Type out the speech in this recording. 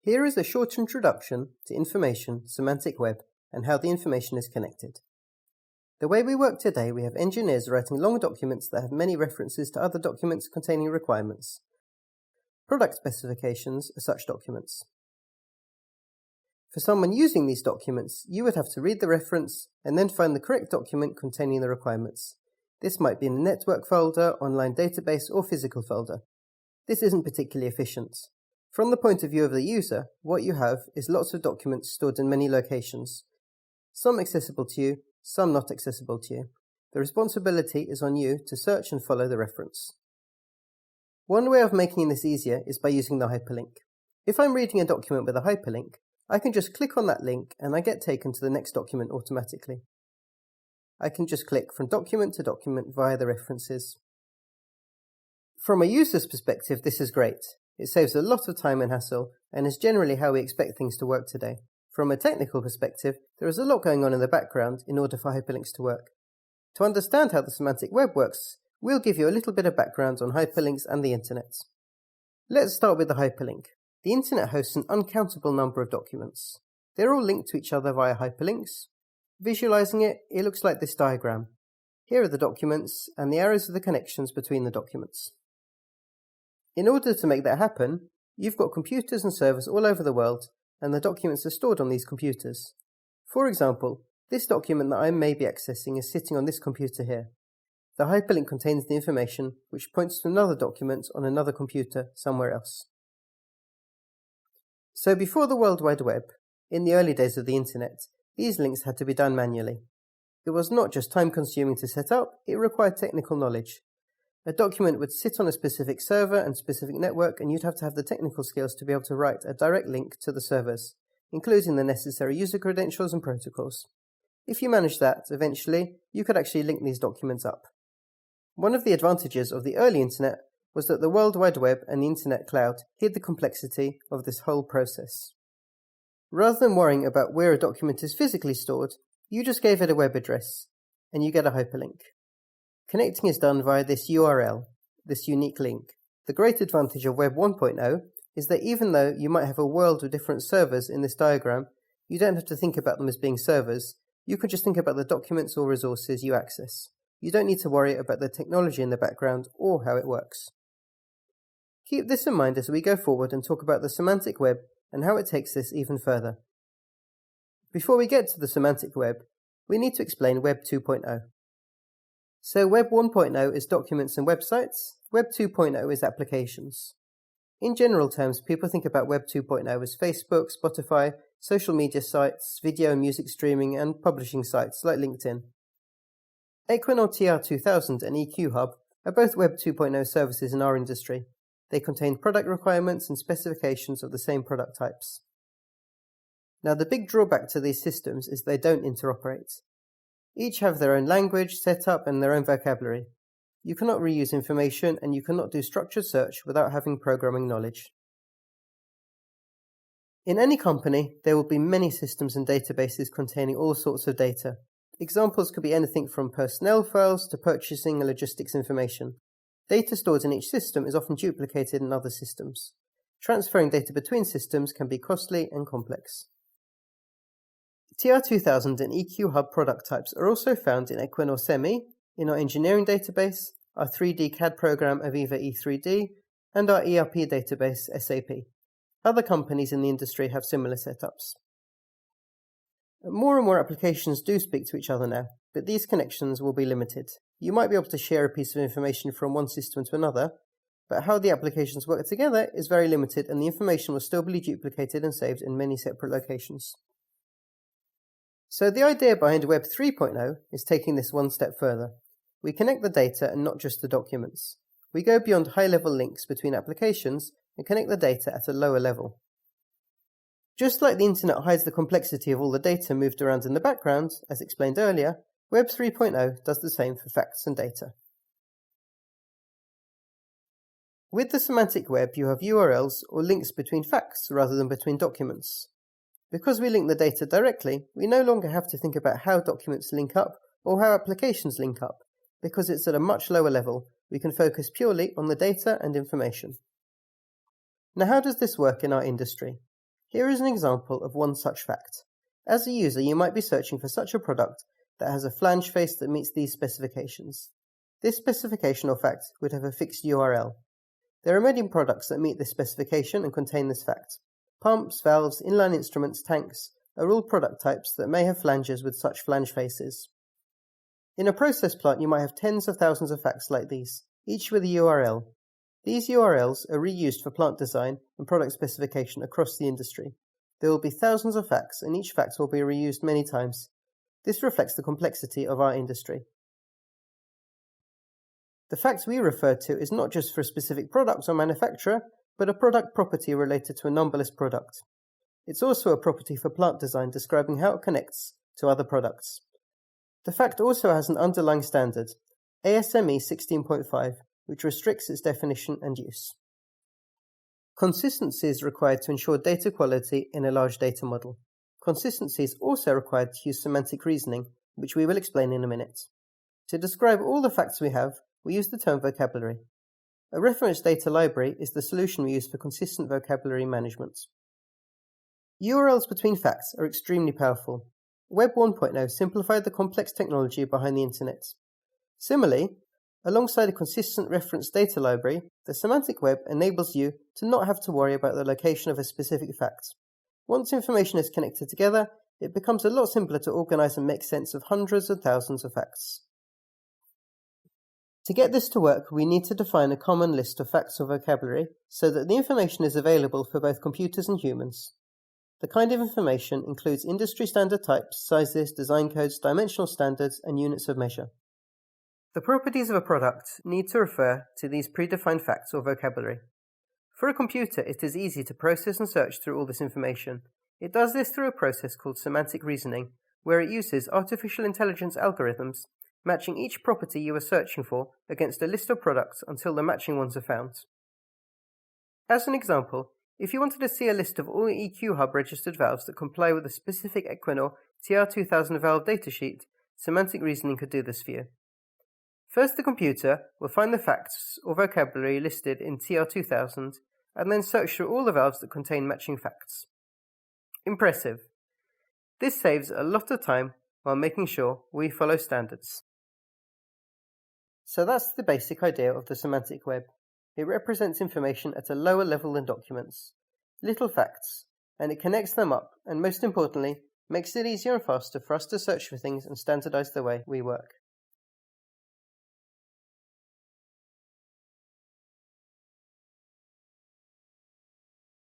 Here is a short introduction to information, semantic web, and how the information is connected. The way we work today, we have engineers writing long documents that have many references to other documents containing requirements. Product specifications are such documents. For someone using these documents, you would have to read the reference and then find the correct document containing the requirements. This might be in a network folder, online database, or physical folder. This isn't particularly efficient. From the point of view of the user, what you have is lots of documents stored in many locations. Some accessible to you, some not accessible to you. The responsibility is on you to search and follow the reference. One way of making this easier is by using the hyperlink. If I'm reading a document with a hyperlink, I can just click on that link and I get taken to the next document automatically. I can just click from document to document via the references. From a user's perspective, this is great. It saves a lot of time and hassle, and is generally how we expect things to work today. From a technical perspective, there is a lot going on in the background in order for hyperlinks to work. To understand how the semantic web works, we'll give you a little bit of background on hyperlinks and the internet. Let's start with the hyperlink. The internet hosts an uncountable number of documents. They're all linked to each other via hyperlinks. Visualizing it, it looks like this diagram. Here are the documents, and the arrows are the connections between the documents. In order to make that happen, you've got computers and servers all over the world, and the documents are stored on these computers. For example, this document that I may be accessing is sitting on this computer here. The hyperlink contains the information which points to another document on another computer somewhere else. So before the World Wide Web, in the early days of the internet, these links had to be done manually. It was not just time-consuming to set up, it required technical knowledge. A document would sit on a specific server and specific network, and you'd have to have the technical skills to be able to write a direct link to the servers, including the necessary user credentials and protocols. If you managed that, eventually, you could actually link these documents up. One of the advantages of the early internet was that the World Wide Web and the internet cloud hid the complexity of this whole process. Rather than worrying about where a document is physically stored, you just gave it a web address, and you get a hyperlink. Connecting is done via this URL, this unique link. The great advantage of Web 1.0 is that even though you might have a world of different servers in this diagram, you don't have to think about them as being servers. You can just think about the documents or resources you access. You don't need to worry about the technology in the background or how it works. Keep this in mind as we go forward and talk about the semantic web and how it takes this even further. Before we get to the semantic web, we need to explain Web 2.0. So Web 1.0 is documents and websites, Web 2.0 is applications. In general terms, people think about Web 2.0 as Facebook, Spotify, social media sites, video and music streaming, and publishing sites like LinkedIn. Equinor TR2000 and EQ Hub are both Web 2.0 services in our industry. They contain product requirements and specifications of the same product types. Now, the big drawback to these systems is they don't interoperate. Each have their own language, setup, and their own vocabulary. You cannot reuse information, and you cannot do structured search without having programming knowledge. In any company, there will be many systems and databases containing all sorts of data. Examples could be anything from personnel files to purchasing and logistics information. Data stored in each system is often duplicated in other systems. Transferring data between systems can be costly and complex. TR2000 and EQ Hub product types are also found in Equinor Semi, in our engineering database, our 3D CAD program Aviva E3D, and our ERP database SAP. Other companies in the industry have similar setups. More and more applications do speak to each other now, but these connections will be limited. You might be able to share a piece of information from one system to another, but how the applications work together is very limited, and the information will still be duplicated and saved in many separate locations. So the idea behind Web 3.0 is taking this one step further. We connect the data and not just the documents. We go beyond high-level links between applications and connect the data at a lower level. Just like the internet hides the complexity of all the data moved around in the background, as explained earlier, Web 3.0 does the same for facts and data. With the semantic web, you have URLs or links between facts rather than between documents. Because we link the data directly, we no longer have to think about how documents link up or how applications link up. Because it's at a much lower level, we can focus purely on the data and information. Now, how does this work in our industry? Here is an example of one such fact. As a user, you might be searching for such a product that has a flange face that meets these specifications. This specification or fact would have a fixed URL. There are many products that meet this specification and contain this fact. Pumps, valves, inline instruments, tanks are all product types that may have flanges with such flange faces. In a process plant, you might have tens of thousands of facts like these, each with a URL. These URLs are reused for plant design and product specification across the industry. There will be thousands of facts, and each fact will be reused many times. This reflects the complexity of our industry. The fact we refer to is not just for a specific product or manufacturer, but a product property related to a numberless product. It's also a property for plant design describing how it connects to other products. The fact also has an underlying standard, ASME 16.5, which restricts its definition and use. Consistency is required to ensure data quality in a large data model. Consistency is also required to use semantic reasoning, which we will explain in a minute. To describe all the facts we have, we use the term vocabulary. A reference data library is the solution we use for consistent vocabulary management. URLs between facts are extremely powerful. Web 1.0 simplified the complex technology behind the Internet. Similarly, alongside a consistent reference data library, the Semantic Web enables you to not have to worry about the location of a specific fact. Once information is connected together, it becomes a lot simpler to organize and make sense of hundreds and thousands of facts. To get this to work, we need to define a common list of facts or vocabulary so that the information is available for both computers and humans. The kind of information includes industry standard types, sizes, design codes, dimensional standards, and units of measure. The properties of a product need to refer to these predefined facts or vocabulary. For a computer, it is easy to process and search through all this information. It does this through a process called semantic reasoning, where it uses artificial intelligence algorithms, matching each property you are searching for against a list of products until the matching ones are found. As an example, if you wanted to see a list of all EQ Hub registered valves that comply with a specific Equinor TR2000 valve datasheet, semantic reasoning could do this for you. First, the computer will find the facts or vocabulary listed in TR2000 and then search through all the valves that contain matching facts. Impressive. This saves a lot of time while making sure we follow standards. So that's the basic idea of the semantic web. It represents information at a lower level than documents, little facts, and it connects them up and, most importantly, makes it easier and faster for us to search for things and standardize the way we work.